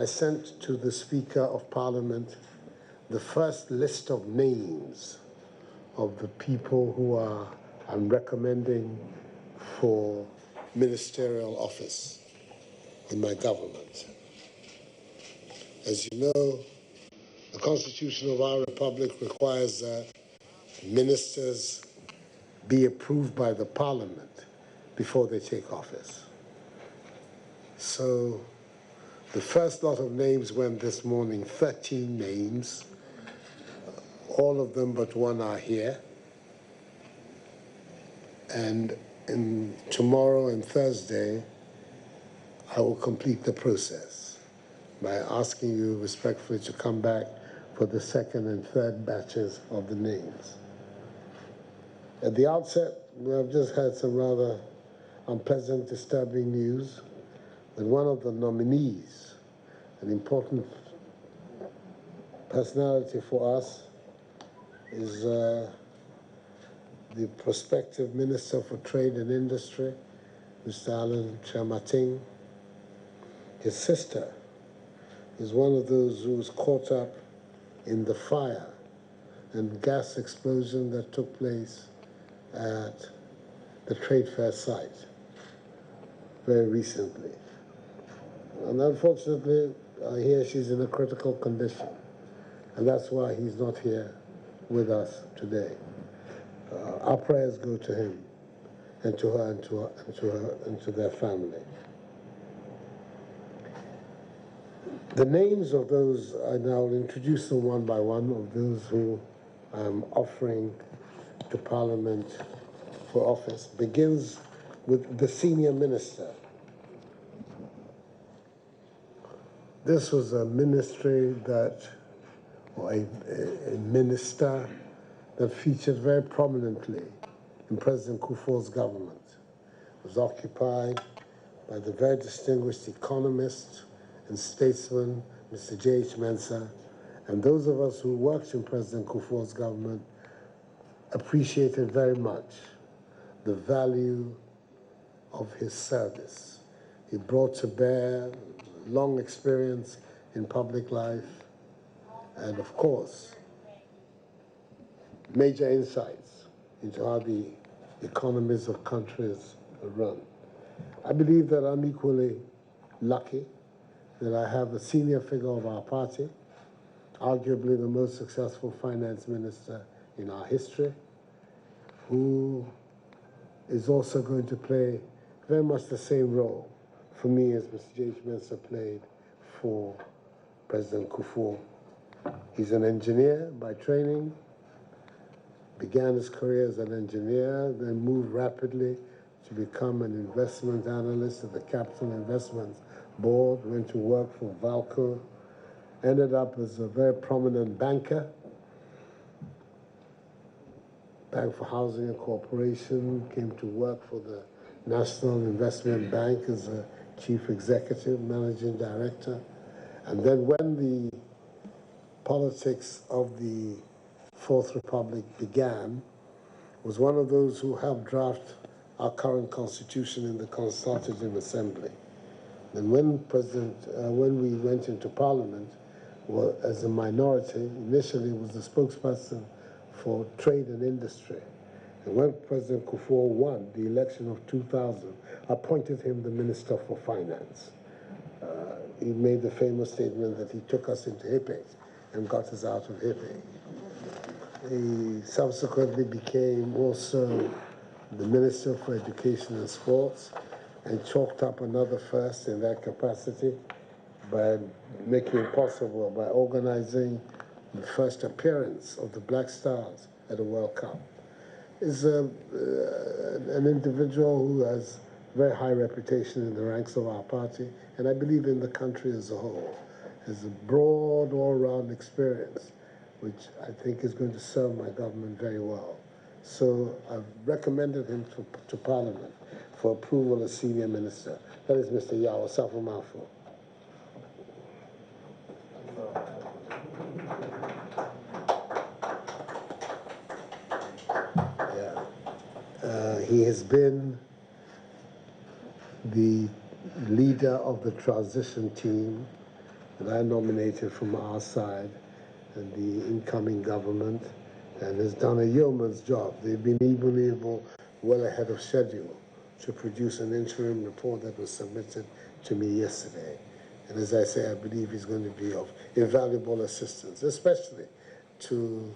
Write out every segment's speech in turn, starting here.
I sent to the Speaker of Parliament the first list of names of the people who I'm recommending for ministerial office in my government. As you know, the Constitution of our Republic requires that ministers be approved by the Parliament before they take office. So the first lot of names went this morning, 13 names. All of them but one are here. And tomorrow and Thursday, I will complete the process by asking you respectfully to come back for the second and third batches of the names. At the outset, I've just had some rather unpleasant, disturbing news that one of the nominees, an important personality for us, is the prospective Minister for Trade and Industry, Mr. Alan Chamating. His sister is one of those who was caught up in the fire and gas explosion that took place at the trade fair site very recently. And unfortunately, I hear she's in a critical condition, and that's why he's not here with us today. Our prayers go to him and to her and to their family. The names of those, and I'll introduce them one by one, of those who I'm offering to Parliament for office, begins with the senior minister. This was a ministry that, or a minister that featured very prominently in President Kufuor's government. It was occupied by the very distinguished economist and statesman, Mr. J.H. Mensah, and those of us who worked in President Kufuor's government appreciated very much the value of his service. He brought to bear long experience in public life and, of course, major insights into how the economies of countries are run. I believe that I'm equally lucky that I have a senior figure of our party, arguably the most successful finance minister in our history, who is also going to play very much the same role for me as Mr. J.H. Mensah played for President Kufuor. He's an engineer by training, began his career as an engineer, then moved rapidly to become an investment analyst at the Capital Investments Board, went to work for Valco, ended up as a very prominent banker, Bank for Housing and Corporation, came to work for the National Investment Bank as a chief executive, managing director. And then when the politics of the Fourth Republic began, was one of those who helped draft our current constitution in the Constitutive Assembly. And when we went into Parliament, well, as a minority, initially was the spokesperson for trade and industry. And when President Kufuor won the election of 2000, appointed him the Minister for Finance. He made the famous statement that he took us into hippie and got us out of hippie. He subsequently became also the Minister for Education and Sports, and chalked up another first in that capacity by making it possible, by organizing the first appearance of the Black Stars at a World Cup. Is an individual who has very high reputation in the ranks of our party, and I believe in the country as a whole. Has a broad, all-round experience, which I think is going to serve my government very well. So I've recommended him to Parliament for approval as senior minister. That is Mr. Yaw Osafo-Maafo. He has been the leader of the transition team that I nominated from our side and the incoming government, and has done a yeoman's job. They've been able, well ahead of schedule, to produce an interim report that was submitted to me yesterday. And as I say, I believe it's going to be of invaluable assistance, especially to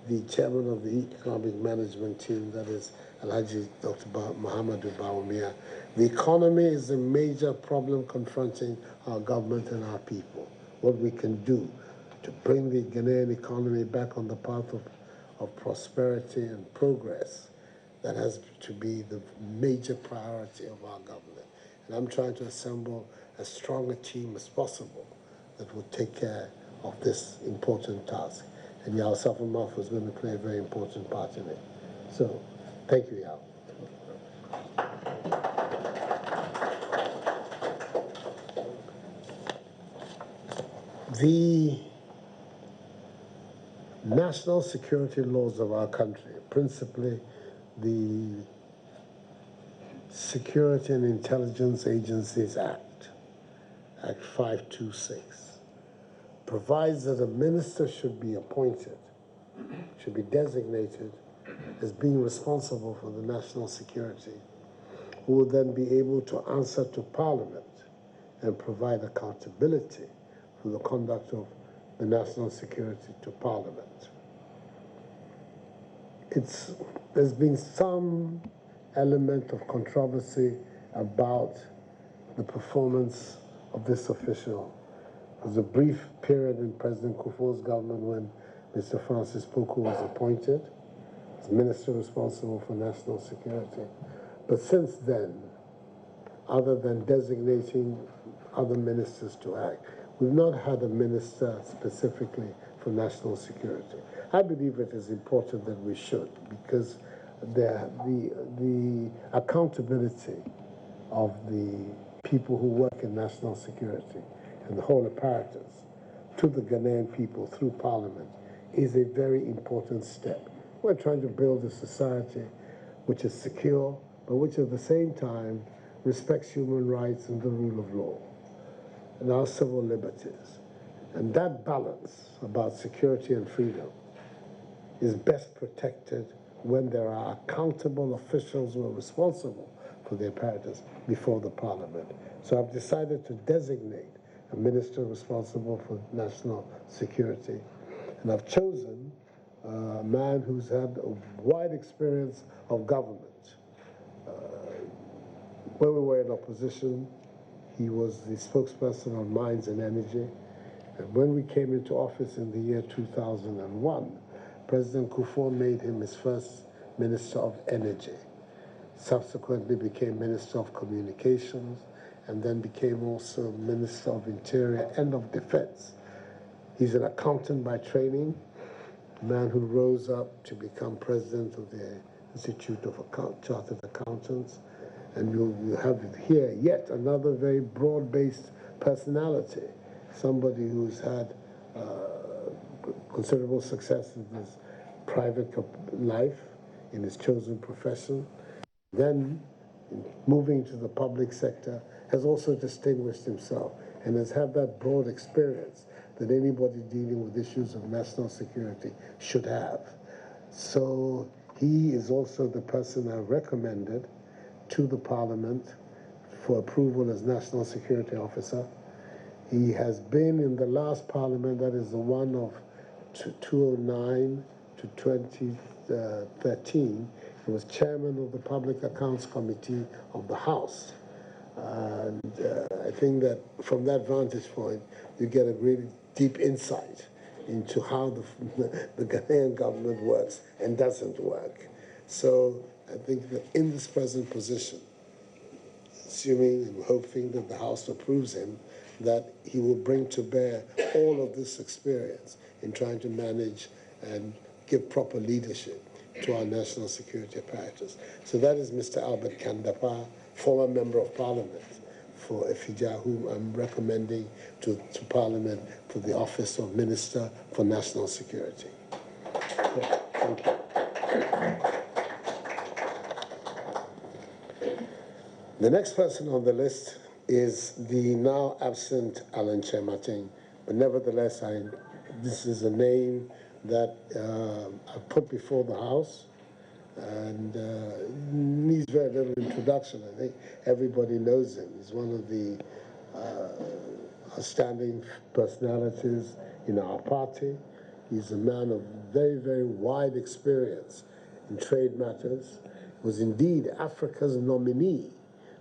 the chairman of the economic management team, that is Alhaji Dr. Muhammadu Bawumia. The economy is a major problem confronting our government and our people. What we can do to bring the Ghanaian economy back on the path of prosperity and progress, that has to be the major priority of our government. And I'm trying to assemble as strong a team as possible that will take care of this important task. And Yao Safamaf is going to play a very important part in it. So, thank you, Yao. The national security laws of our country, principally the Security and Intelligence Agencies Act, Act 526, provides that a minister should be appointed, should be designated as being responsible for the national security, who will then be able to answer to Parliament and provide accountability for the conduct of the national security to Parliament. There's been some element of controversy about the performance of this official. There was a brief period in President Kufuor's government when Mr. Francis Poku was appointed as minister responsible for national security. But since then, other than designating other ministers to act, we've not had a minister specifically for national security. I believe it is important that we should, because the accountability of the people who work in national security and the whole apparatus to the Ghanaian people through Parliament is a very important step. We're trying to build a society which is secure, but which at the same time respects human rights and the rule of law and our civil liberties. And that balance about security and freedom is best protected when there are accountable officials who are responsible for the apparatus before the Parliament. So I've decided to designate a minister responsible for national security. And I've chosen a man who's had a wide experience of government. When we were in opposition, he was the spokesperson on mines and energy. And when we came into office in the year 2001, President Kufuor made him his first Minister of Energy. Subsequently became Minister of Communications, and then became also Minister of Interior and of Defense. He's an accountant by training, a man who rose up to become president of the Institute of Chartered Accountants. And you have here yet another very broad-based personality, somebody who's had considerable success in his private life, in his chosen profession. Then, moving to the public sector, has also distinguished himself and has had that broad experience that anybody dealing with issues of national security should have. So he is also the person I recommended to the Parliament for approval as National Security Officer. He has been in the last Parliament, that is the one of 2009 to 2013. He was chairman of the Public Accounts Committee of the House. And I think that from that vantage point, you get a really deep insight into how the Ghanaian government works and doesn't work. So I think that in this present position, assuming and hoping that the House approves him, that he will bring to bear all of this experience in trying to manage and give proper leadership to our national security apparatus. So that is Mr. Albert Kandapa, former Member of Parliament for Efija, whom I'm recommending to Parliament for the office of Minister for National Security. Yeah, thank you. The next person on the list is the now absent Alan Chemating, but nevertheless, this is a name that I put before the House, and needs very little introduction. I think everybody knows him. He's one of the outstanding personalities in our party. He's a man of very, very wide experience in trade matters. He was indeed Africa's nominee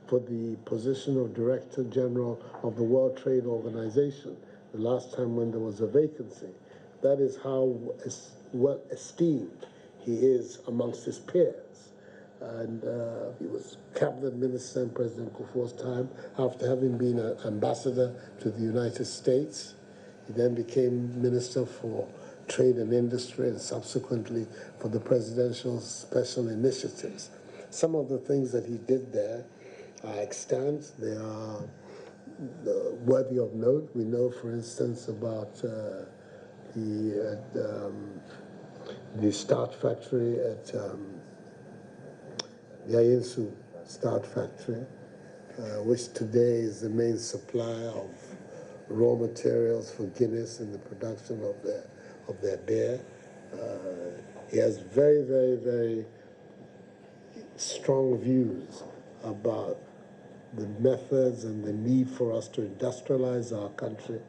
for the position of Director General of the World Trade Organization the last time when there was a vacancy. That is how well esteemed he is amongst his peers. And he was cabinet minister in President Kufuor's time after having been an ambassador to the United States. He then became Minister for Trade and Industry and subsequently for the Presidential Special Initiatives. Some of the things that he did there are extant. They are worthy of note. We know, for instance, about the start factory at the Ayinsu Start Factory, which today is the main supplier of raw materials for Guinness in the production of their beer. He has very, very, very strong views about the methods and the need for us to industrialize our country,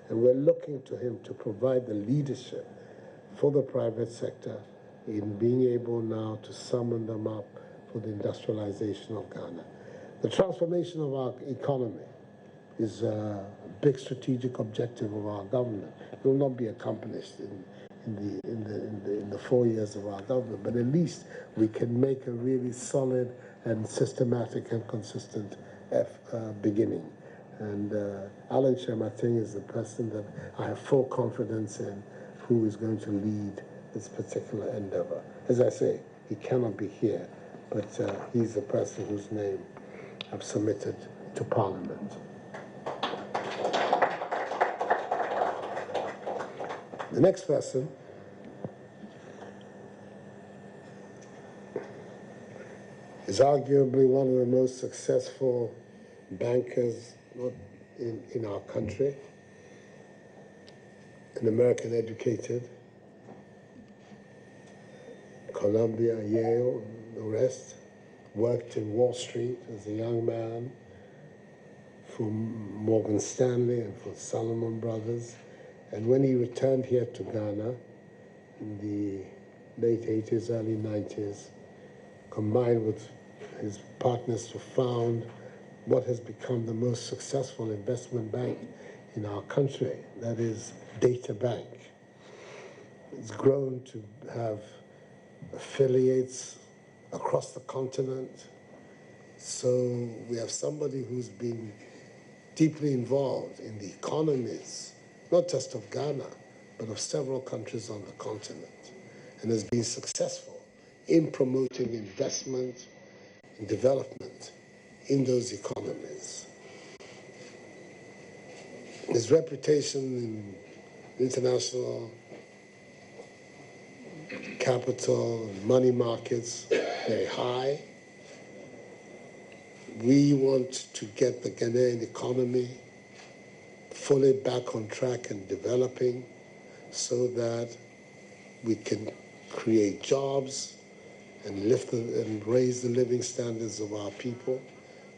and we're looking to him to provide the leadership for the private sector in being able now to summon them up for the industrialization of Ghana. The transformation of our economy is a big strategic objective of our government. It will not be accomplished in the 4 years of our government, but at least we can make a really solid and systematic and consistent beginning. And Alan Chemating is the person that I have full confidence in, who is going to lead this particular endeavor. As I say, he cannot be here, but he's the person whose name I've submitted to Parliament. The next person is arguably one of the most successful bankers in our country, an American educated, Columbia, Yale, the rest, worked in Wall Street as a young man for Morgan Stanley and for Salomon Brothers. And when he returned here to Ghana in the late 80s, early 90s, combined with his partners to found what has become the most successful investment bank in our country, that is Data Bank. It's grown to have affiliates across the continent. So we have somebody who's been deeply involved in the economies, not just of Ghana, but of several countries on the continent, and has been successful in promoting investment and development in those economies. His reputation in international capital and money markets very high. We want to get the Ghanaian economy fully back on track and developing so that we can create jobs and and raise the living standards of our people.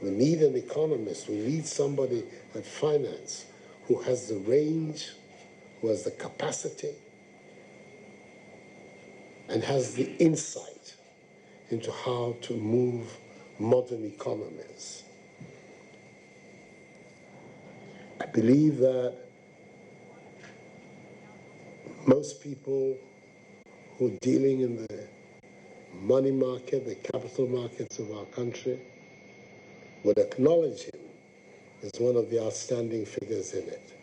We need an economist. We need somebody at finance who has the range, who has the capacity, and has the insight into how to move modern economies. I believe that most people who are dealing in the money market, the capital markets of our country, would acknowledge him as one of the outstanding figures in it.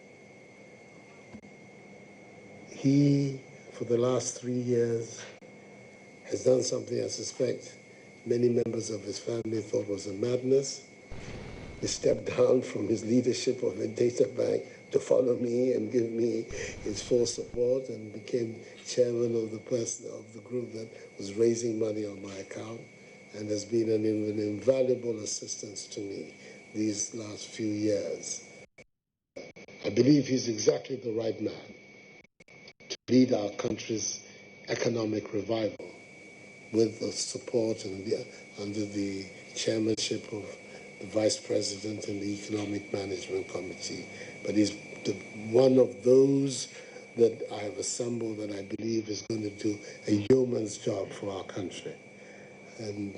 He, for the last 3 years, has done something I suspect many members of his family thought was a madness. He stepped down from his leadership of the data bank to follow me and give me his full support, and became chairman of the group that was raising money on my account, and has been an invaluable assistance to me these last few years. I believe he's exactly the right man to lead our country's economic revival with the support and under the chairmanship of the Vice President and the Economic Management Committee. But he's one of those that I have assembled that I believe is going to do a yeoman's job for our country. And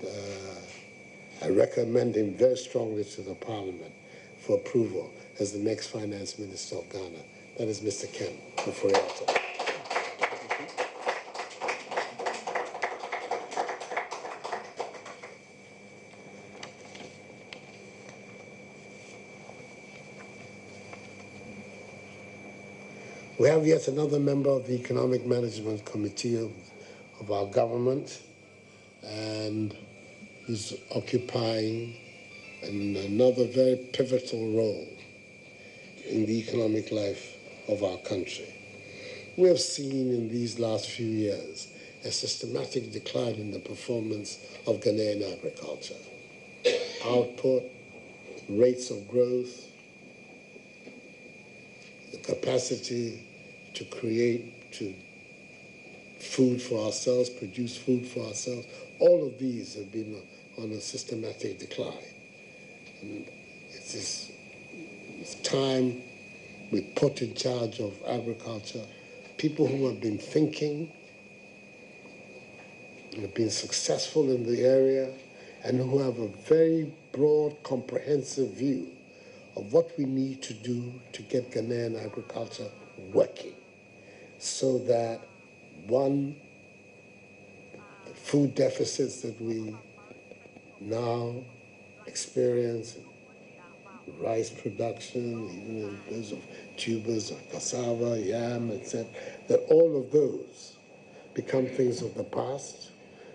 I recommend him very strongly to the Parliament for approval as the next Finance Minister of Ghana. That is Mr. Ken Akufo-Addo. We have yet another member of the Economic Management Committee of our government, and he's occupying another very pivotal role in the economic life of our country. We have seen in these last few years a systematic decline in the performance of Ghanaian agriculture. Output, rates of growth, the capacity to create food for ourselves, produce food for ourselves, all of these have been on a systematic decline. And it's time we put in charge of agriculture people who have been thinking, who have been successful in the area, and who have a very broad, comprehensive view of what we need to do to get Ghanaian agriculture working, so that, one, the food deficits that we now experience, rice production, even in those of tubers of cassava, yam, etc., that all of those become things of the past,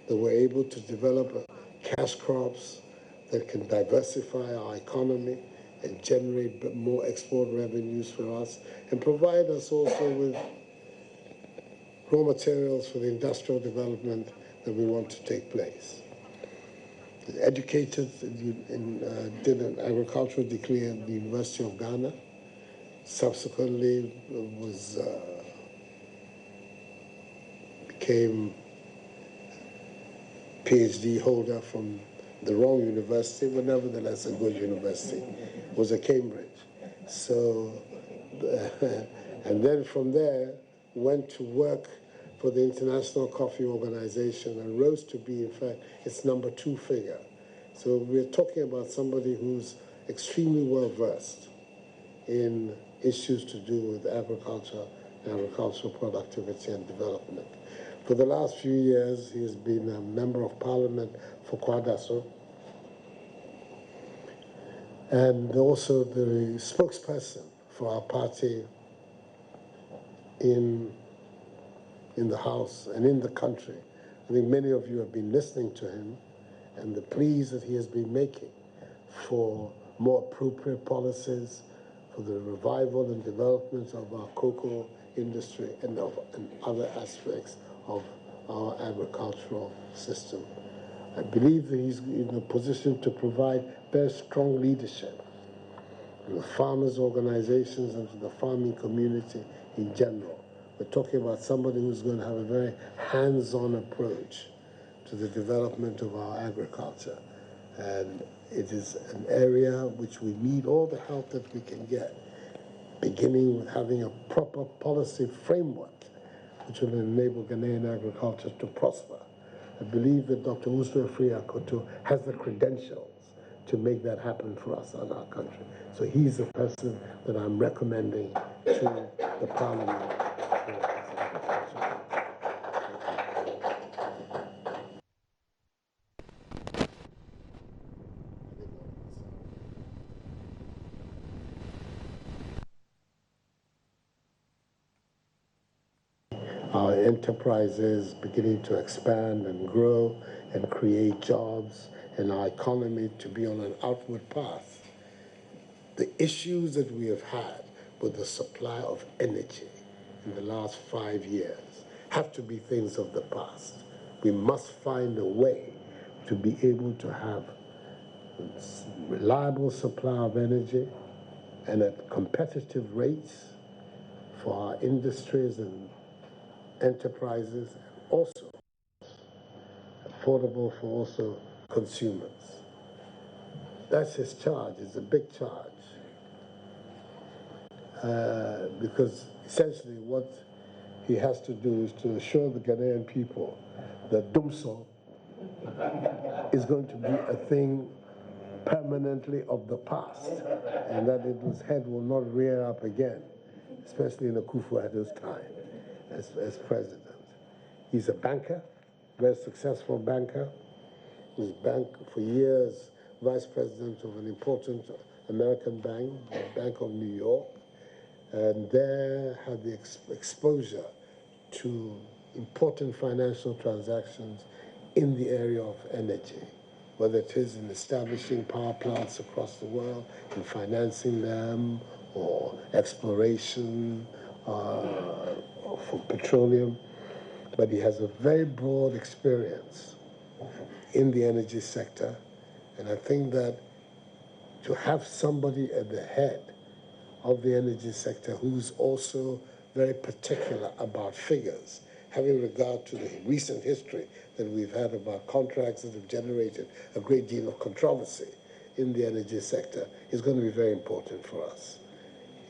that we're able to develop cash crops that can diversify our economy and generate more export revenues for us, and provide us also with raw materials for the industrial development that we want to take place. Educated did an agricultural degree at the University of Ghana. Subsequently, became PhD holder from the wrong university, but nevertheless a good university. Was at Cambridge. So, and then from there went to work for the International Coffee Organization and rose to be, in fact, its #2 figure. So we're talking about somebody who's extremely well versed in issues to do with agriculture, agricultural productivity and development. For the last few years, he has been a member of parliament for Kwadaso, and also the spokesperson for our party in the House and in the country. I think many of you have been listening to him and the pleas that he has been making for more appropriate policies, for the revival and development of our cocoa industry and other aspects of our agricultural system. I believe that he's in a position to provide very strong leadership to the farmers' organizations and to the farming community in general. We're talking about somebody who's going to have a very hands-on approach to the development of our agriculture. And it is an area which we need all the help that we can get, beginning with having a proper policy framework which will enable Ghanaian agriculture to prosper. I believe that Dr. Pres.Akufo-Addo has the credentials to make that happen for us in our country. So he's the person that I'm recommending to the Parliament. Our enterprises beginning to expand and grow and create jobs, and our economy to be on an outward path. The issues that we have had with the supply of energy in the last 5 years have to be things of the past. We must find a way to be able to have reliable supply of energy and at competitive rates for our industries and enterprises, and also affordable for also consumers. That's his charge. It's a big charge. Because essentially what he has to do is to assure the Ghanaian people that Dumso is going to be a thing permanently of the past, and that its head will not rear up again, especially in Akufo-Addo's time as president. He's a banker, very successful banker. He's for years vice president of an important American bank, the Bank of New York, and there had the exposure to important financial transactions in the area of energy, whether it is in establishing power plants across the world, in financing them, or exploration for petroleum. But he has a very broad experience in the energy sector, and I think that to have somebody at the head of the energy sector who's also very particular about figures, having regard to the recent history that we've had about contracts that have generated a great deal of controversy in the energy sector, is going to be very important for us.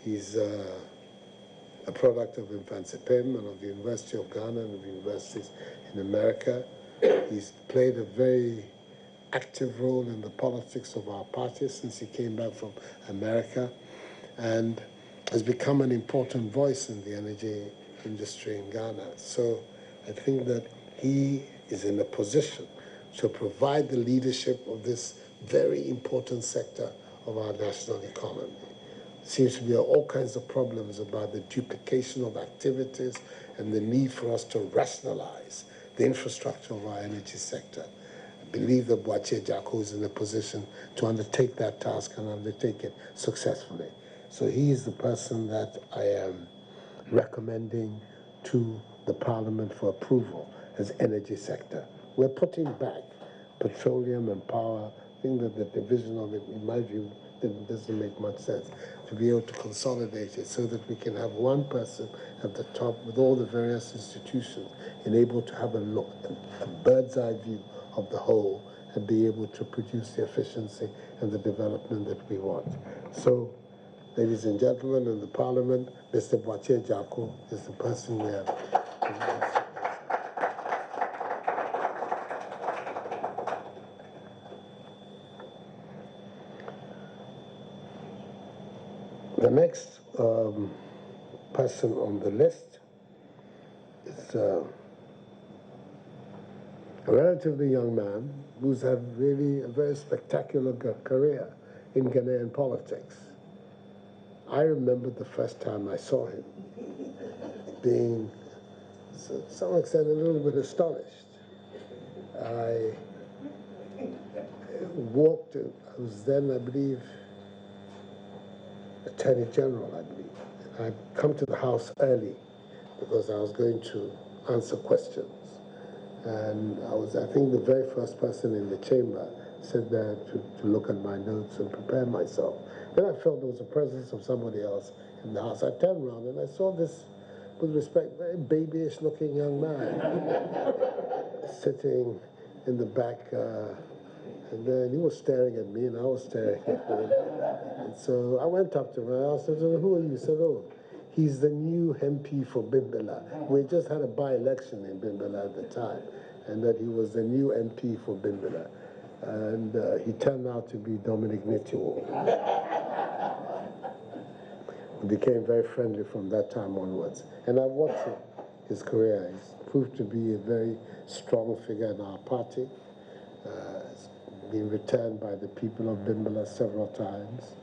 He's a product of Emancipation and of the University of Ghana and of universities in America. He's played a very active role in the politics of our party since he came back from America, and has become an important voice in the energy industry in Ghana. So I think that he is in a position to provide the leadership of this very important sector of our national economy. Seems to be all kinds of problems about the duplication of activities and the need for us to rationalize the infrastructure of our energy sector. I believe that Pres.Akufo-Addo is in a position to undertake that task and undertake it successfully. So he is the person that I am recommending to the Parliament for approval as energy sector. We're putting back petroleum and power. I think that the division of it, in my view, doesn't make much sense, to be able to consolidate it so that we can have one person at the top with all the various institutions and able to have a bird's eye view of the whole and be able to produce the efficiency and the development that we want. So, ladies and gentlemen in the Parliament, Mr. Pres.Akufo-Addo is the person we have. The next person on the list is a relatively young man who's had really a very spectacular career in Ghanaian politics. I remember the first time I saw him being, to some extent, a little bit astonished. I was then, I believe, Attorney General, I believe. I'd come to the House early because I was going to answer questions. And I think, the very first person in the chamber sat there to look at my notes and prepare myself. Then I felt there was a presence of somebody else in the House. I turned around and I saw this, with respect, very babyish looking young man sitting in the back, and then he was staring at me and I was staring at him. And so I went up to him and I asked him, "Who are you?" He said, "Oh, he's the new MP for Bimbilla." We just had a by-election in Bimbilla at the time, and that he was the new MP for Bimbilla. And he turned out to be Dominic Nitiwo. We became very friendly from that time onwards. And I've watched his career. He's proved to be a very strong figure in our party. He's been returned by the people of Bimbilla several times.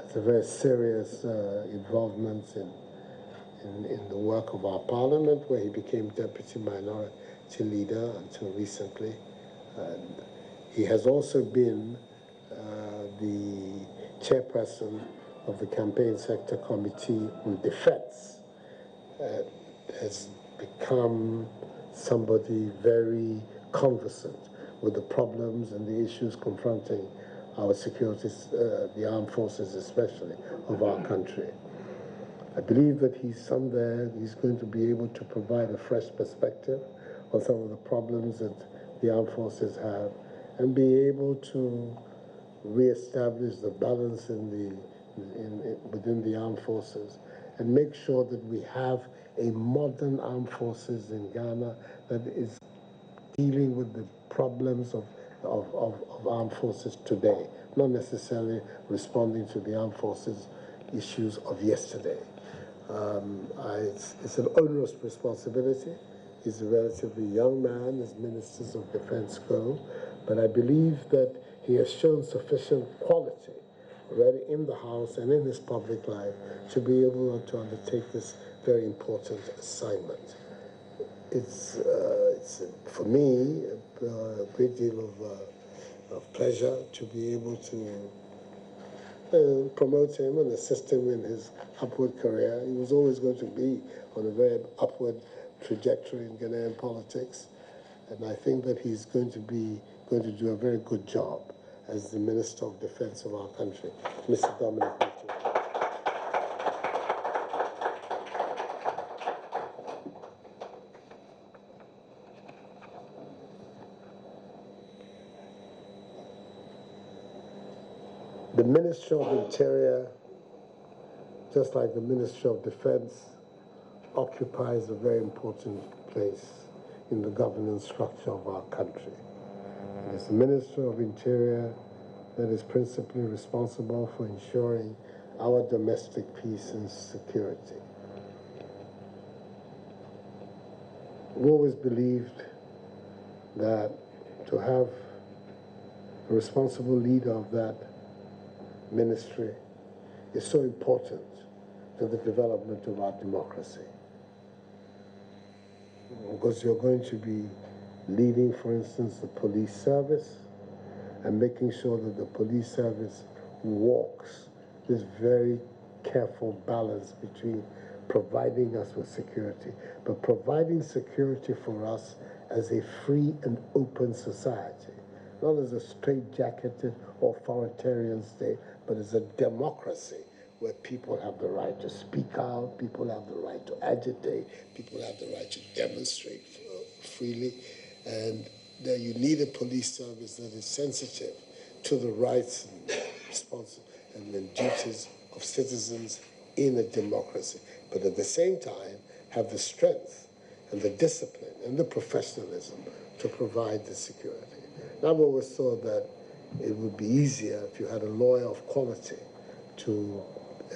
It's a very serious involvement in the work of our parliament, where he became deputy minority leader until recently. And he has also been the chairperson of the Campaign Sector Committee on Defense. Has become somebody very conversant with the problems and the issues confronting our securities, the armed forces especially, of our country. I believe that he's going to be able to provide a fresh perspective on some of the problems that the armed forces have and be able to reestablish the balance within the armed forces and make sure that we have a modern armed forces in Ghana that is dealing with the problems of armed forces today, not necessarily responding to the armed forces issues of yesterday. It's an onerous responsibility. He's a relatively young man as ministers of defense go, but I believe that he has shown sufficient quality already in the House and in his public life to be able to undertake this very important assignment. It's for me a great deal of pleasure to be able to promote him and assist him in his upward career. He was always going to be on a very upward trajectory in Ghanaian politics, and I think that he's going to do a very good job as the Minister of Defense of our country. Mr. Dominic. The Ministry of Interior, just like the Ministry of Defense, occupies a very important place in the governance structure of our country. It is the Ministry of Interior that is principally responsible for ensuring our domestic peace and security. We've always believed that to have a responsible leader of that ministry is so important to the development of our democracy. Because you're going to be leading, for instance, the police service and making sure that the police service walks this very careful balance between providing us with security, but providing security for us as a free and open society, not as a straitjacketed authoritarian state, but as a democracy where people have the right to speak out, people have the right to agitate, people have the right to demonstrate freely, and that you need a police service that is sensitive to the rights and and the duties of citizens in a democracy, but at the same time have the strength and the discipline and the professionalism to provide the security. And I've always thought that it would be easier if you had a lawyer of quality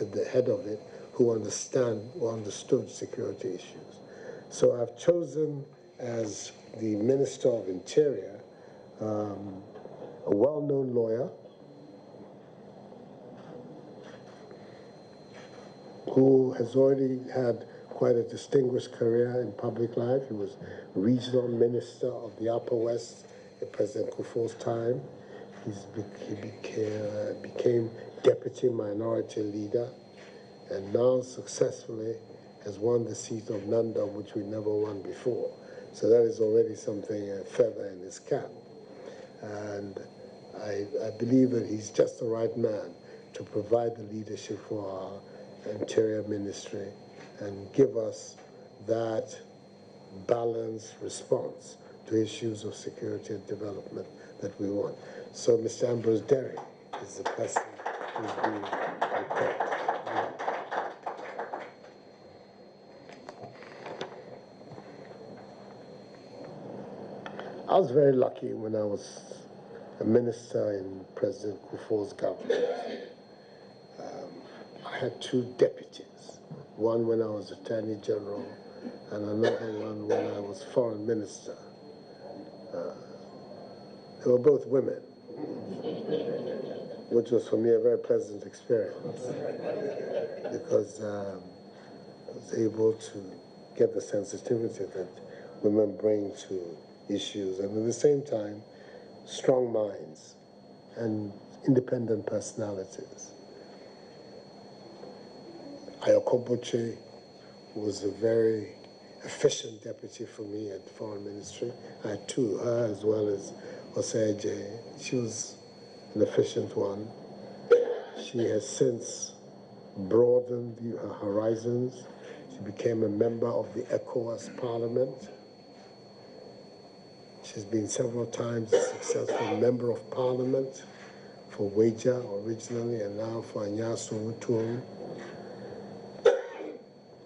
at the head of it who understood security issues. So I've chosen as the Minister of Interior a well-known lawyer who has already had quite a distinguished career in public life. He was regional minister of the Upper West in Pres.Akufo's time. He became deputy minority leader and now successfully has won the seat of Nanda, which we never won before. So that is already something, a feather in his cap. And I believe that he's just the right man to provide the leadership for our Interior Ministry and give us that balanced response to issues of security and development that we want. So Mr. Ambrose Derry is the person who's being reported. I was very lucky when I was a minister in President Kufuor's government. I had two deputies, one when I was Attorney General and another one when I was Foreign Minister. They were both women, which was for me a very pleasant experience because I was able to get the sensitivity that women bring to issues, and at the same time, strong minds and independent personalities. Ayokoboche was a very efficient deputy for me at the Foreign Ministry. I had two, her as well as Oseje. She was an efficient one. She has since broadened her horizons. She became a member of the ECOWAS Parliament. She's been several times a successful member of Parliament for Weja originally and now for Anyaso Utum.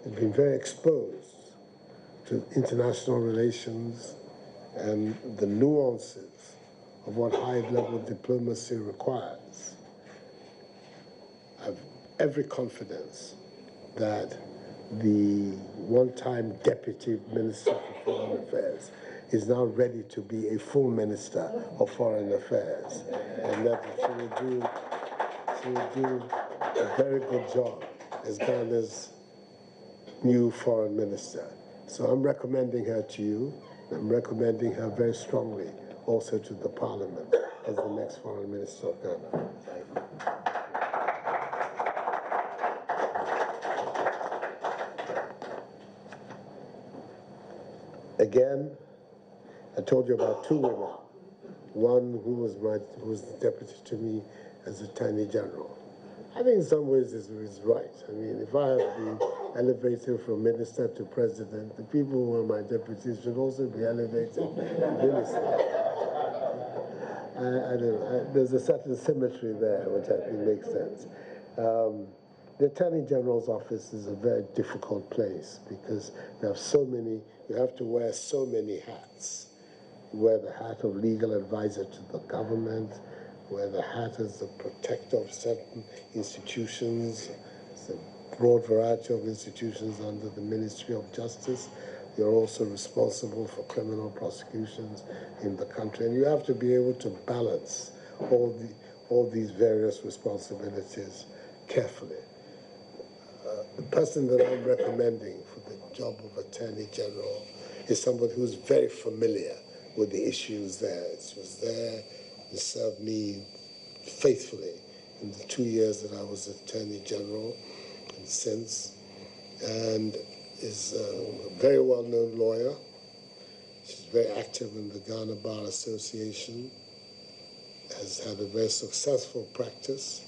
She's been very exposed to international relations and the nuances of what high-level diplomacy requires. I have every confidence that the one-time Deputy Minister for Foreign Affairs is now ready to be a full Minister of Foreign Affairs, and that she will do a very good job as Ghana's new Foreign Minister. So I'm recommending her to you. I'm recommending her very strongly also to the Parliament as the next Foreign Minister of Ghana. Thank you. Again, I told you about two women. One who was the deputy to me as Attorney General. I think in some ways this is right. I mean, if I have been elevated from minister to president, the people who are my deputies should also be elevated to minister. I don't know. There's a certain symmetry there, which I think makes sense. The Attorney General's office is a very difficult place because you have to wear so many hats. You wear the hat of legal advisor to the government, wear the hat as the protector of certain institutions. It's a broad variety of institutions under the Ministry of Justice. You're also responsible for criminal prosecutions in the country, and you have to be able to balance all these various responsibilities carefully. The person that I'm recommending for the job of Attorney General is somebody who's very familiar with the issues there. She was there and served me faithfully in the 2 years that I was Attorney General and since, and is a very well-known lawyer. She's very active in the Ghana Bar Association, has had a very successful practice.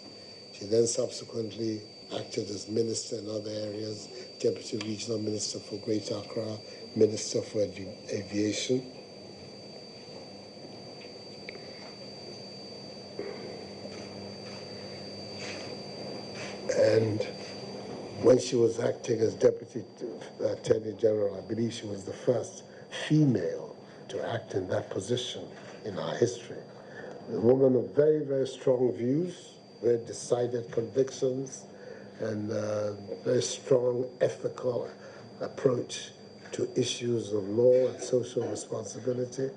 She then subsequently acted as minister in other areas, Deputy Regional Minister for Greater Accra, Minister for Aviation. And when she was acting as Deputy Attorney General, I believe she was the first female to act in that position in our history. A woman of very, very strong views, very decided convictions, and very strong ethical approach to issues of law and social responsibility.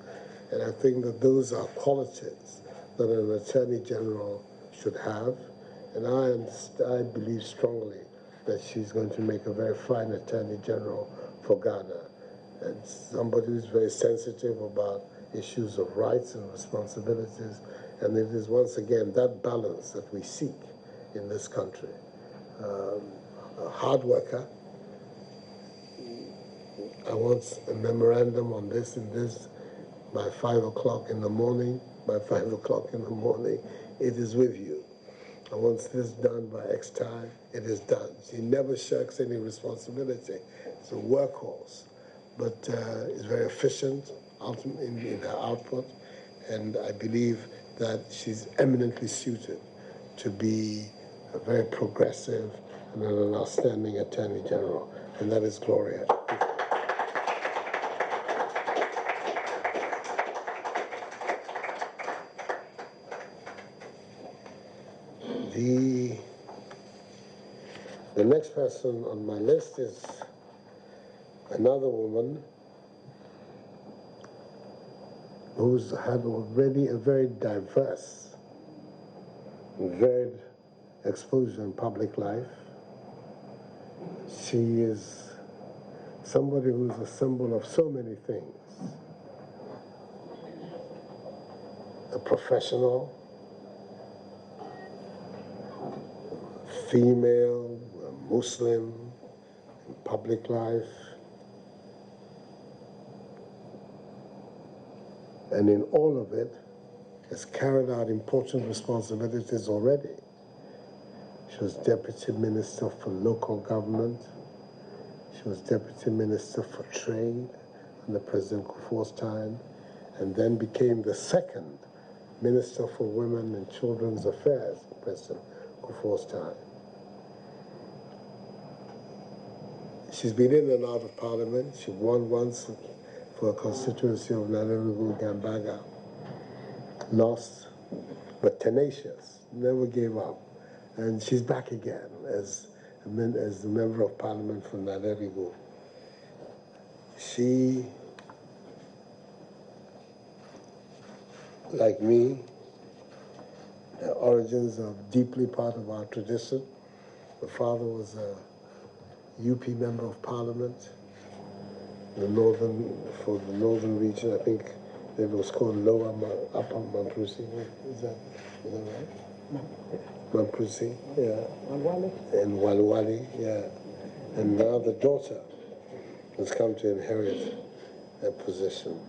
And I think that those are qualities that an Attorney General should have. And I believe strongly that she's going to make a very fine Attorney General for Ghana. And somebody who's very sensitive about issues of rights and responsibilities. And it is once again that balance that we seek in this country. A hard worker. I want a memorandum on this and this by 5 o'clock in the morning. By 5 o'clock in the morning, it is with you. I want this done by X time, it is done. She never shirks any responsibility. It's a workhorse, but is very efficient in her output, and I believe that she's eminently suited to be a very progressive and an outstanding Attorney General, and that is Gloria. The next person on my list is another woman who's had already a very diverse, varied exposure in public life. She is somebody who's a symbol of so many things. A professional, female, a Muslim, in public life, and in all of it, has carried out important responsibilities already. She was Deputy Minister for Local Government. She was Deputy Minister for Trade under President Kufuor's time, and then became the second Minister for Women and Children's Affairs in President Kufuor's time. She's been in and out of Parliament. She won once for a constituency of Nalerugu Gambaga. Lost, but tenacious, never gave up. And she's back again as the Member of Parliament for Nalerugu. She, like me, her origins are deeply part of our tradition. Her father was a UP Member of Parliament for the northern region. I think it was called Upper Mamprusi. Is that right? Mamprusi, yeah. And Walwali, yeah. And now the daughter has come to inherit that position.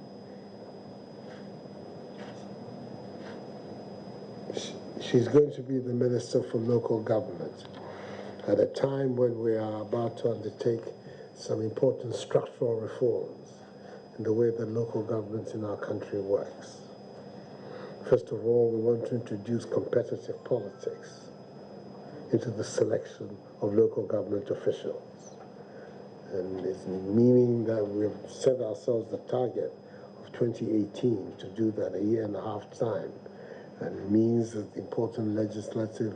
She's going to be the Minister for Local Government at a time when we are about to undertake some important structural reforms in the way that local government in our country works. First of all, we want to introduce competitive politics into the selection of local government officials. And it's meaning that we've set ourselves the target of 2018 to do that a year and a half time. And it means that important legislative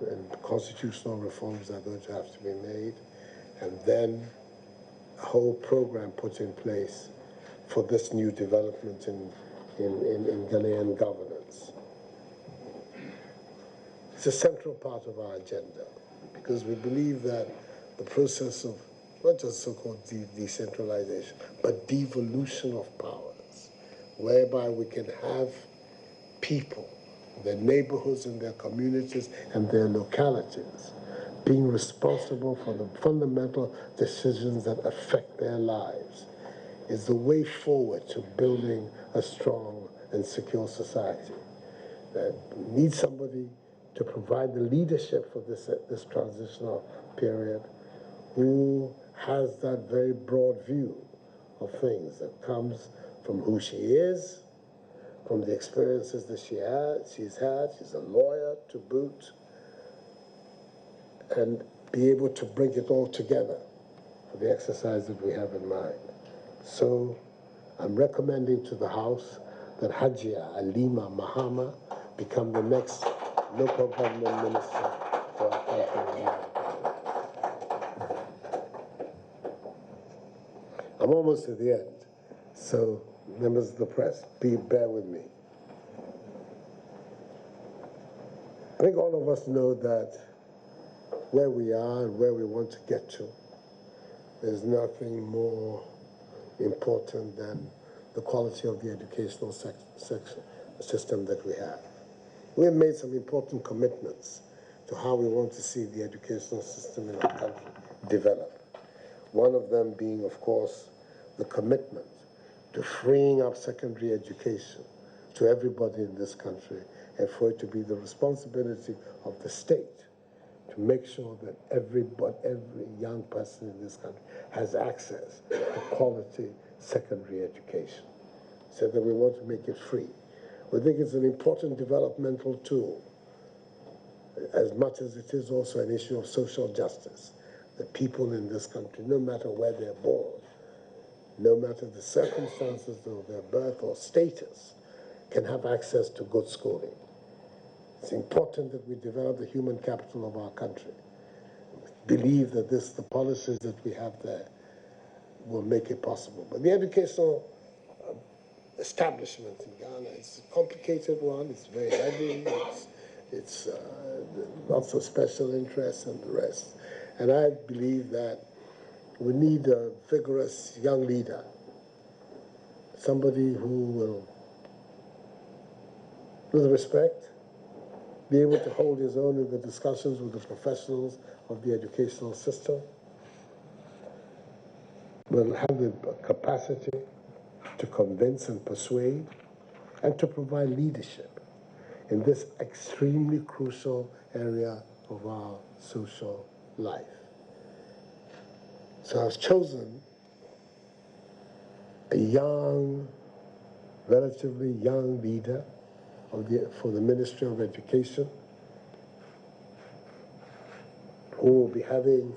and constitutional reforms are going to have to be made, and then a whole program put in place for this new development in Ghanaian governance. It's a central part of our agenda because we believe that the process of not just so-called decentralization, but devolution of powers, whereby we can have people, their neighborhoods and their communities and their localities being responsible for the fundamental decisions that affect their lives is the way forward to building a strong and secure society. That needs somebody to provide the leadership for this transitional period who has that very broad view of things that comes from who she is, from the experiences that she's had. She's a lawyer to boot, and be able to bring it all together for the exercise that we have in mind. So I'm recommending to the House that Hajia Alima Mahama become the next local government minister for our country. I'm almost at the end, so members of the press, bear with me. I think all of us know that where we are and where we want to get to, there's nothing more important than the quality of the educational system that we have. We have made some important commitments to how we want to see the educational system in our country develop. One of them being, of course, the commitment to freeing up secondary education to everybody in this country, and for it to be the responsibility of the state to make sure that every young person in this country has access to quality secondary education, so that we want to make it free. We think it's an important developmental tool, as much as it is also an issue of social justice, that people in this country, no matter where they're born, no matter the circumstances of their birth or status, can have access to good schooling. It's important that we develop the human capital of our country. Believe that the policies that we have there will make it possible. But the educational establishment in Ghana, it's a complicated one, it's very heavy, it's lots of special interests and the rest. And I believe that we need a vigorous young leader, somebody who will, with respect, be able to hold his own in the discussions with the professionals of the educational system, will have the capacity to convince and persuade, and to provide leadership. in this extremely crucial area of our social life. So I've chosen a young, relatively young leader for the Ministry of Education, who will be having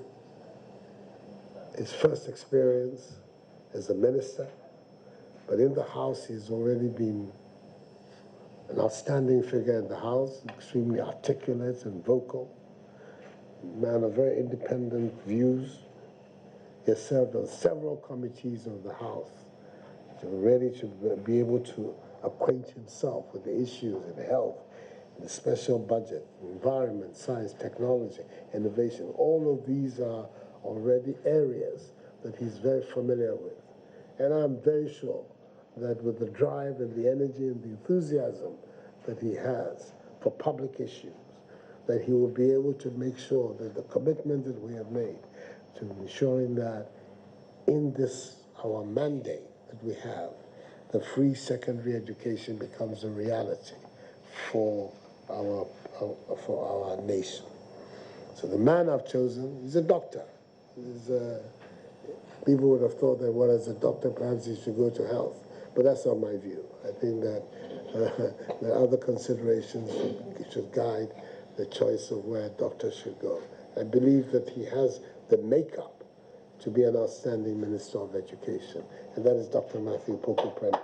his first experience as a minister, but in the House he's already been an outstanding figure in the House, extremely articulate and vocal, man of very independent views. He has served on several committees of the House, ready to be able to acquaint himself with the issues in health, the special budget, environment, science, technology, innovation. All of these are already areas that he's very familiar with. And I'm very sure that with the drive and the energy and the enthusiasm that he has for public issues, that he will be able to make sure that the commitment that we have made to ensuring that in this, our mandate that we have, the free secondary education becomes a reality for our nation. So the man I've chosen is a doctor. People would have thought that, well, as a doctor, perhaps he should go to health. But that's not my view. I think that the other considerations should guide the choice of where a doctor should go. I believe that he has the makeup to be an outstanding Minister of Education, and that is Dr. Matthew Poku-Prempeh,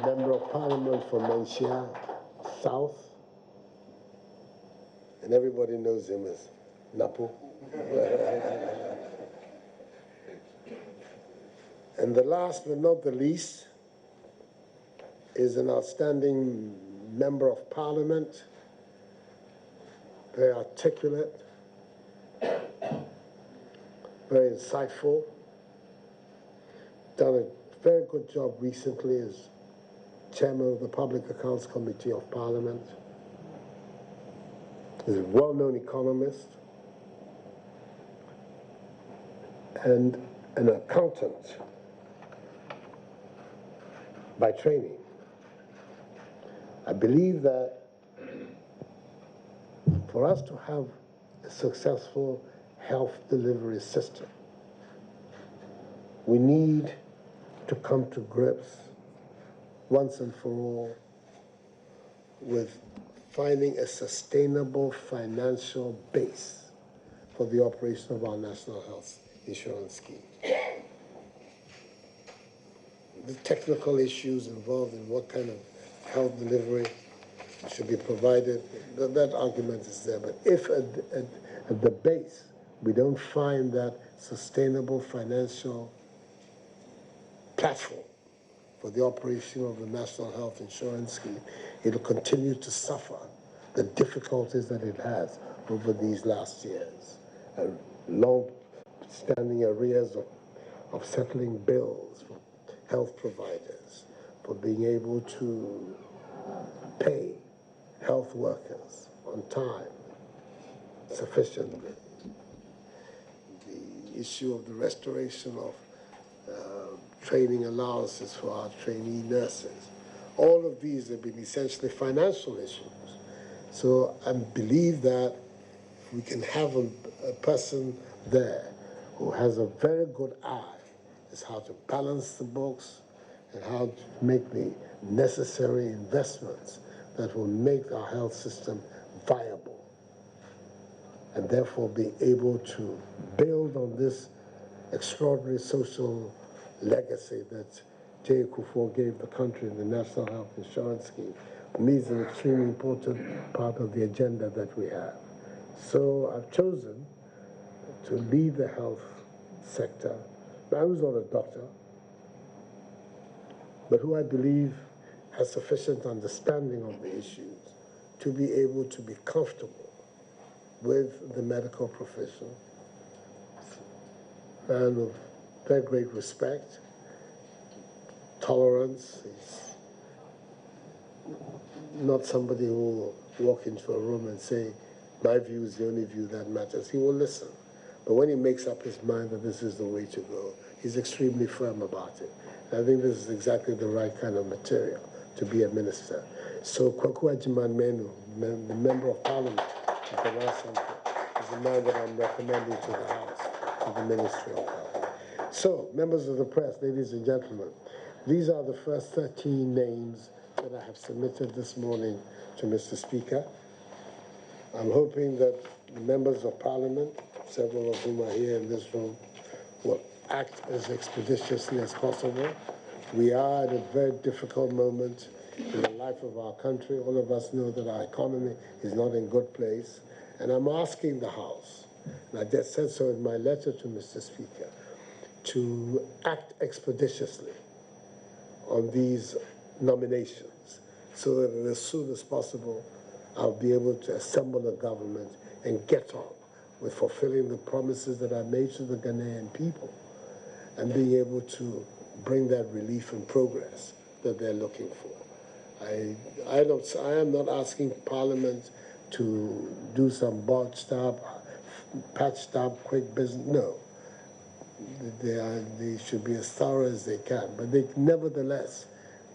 Member of Parliament for Manhyia South, and everybody knows him as Napo. And the last but not the least is an outstanding Member of Parliament, very articulate, very insightful, done a very good job recently as Chairman of the Public Accounts Committee of Parliament. He's a well-known economist and an accountant by training. I believe that for us to have a successful health delivery system, we need to come to grips once and for all with finding a sustainable financial base for the operation of our national health insurance scheme. The technical issues involved in what kind of health delivery should be provided, that argument is there. But if at the base we don't find that sustainable financial platform for the operation of the National Health Insurance Scheme, it will continue to suffer the difficulties that it has over these last years. Long-standing arrears of settling bills for health providers, for being able to pay health workers on time sufficiently. The issue of the restoration of training allowances for our trainee nurses. All of these have been essentially financial issues. So I believe that we can have a person there who has a very good eye as how to balance the books and how to make the necessary investments that will make our health system viable, and therefore be able to build on this extraordinary social legacy that J. Akufo gave the country in the National Health Insurance Scheme. For me, it's an extremely important part of the agenda that we have. So I've chosen to lead the health sector. I was not a doctor, but who I believe has sufficient understanding of the issues to be able to be comfortable with the medical profession, and of very great respect, tolerance. He's not somebody who will walk into a room and say, my view is the only view that matters. He will listen. But when he makes up his mind that this is the way to go, he's extremely firm about it. And I think this is exactly the right kind of material to be a minister. So Kwaku-Agyeman-Manu, the Member of Parliament of the Ghana Central, is the man that I'm recommending to the House, to the Ministerial Party. So, members of the press, ladies and gentlemen, these are the first 13 names that I have submitted this morning to Mr. Speaker. I'm hoping that the members of Parliament, several of whom are here in this room, will act as expeditiously as possible. We are at a very difficult moment in the life of our country. All of us know that our economy is not in a good place. And I'm asking the House, and I just said so in my letter to Mr. Speaker, to act expeditiously on these nominations so that as soon as possible I'll be able to assemble a government and get on with fulfilling the promises that I made to the Ghanaian people and being able to bring that relief and progress that they're looking for. I am not asking Parliament to do some botched up, patched up, quick business. No. They should be as thorough as they can, but nevertheless,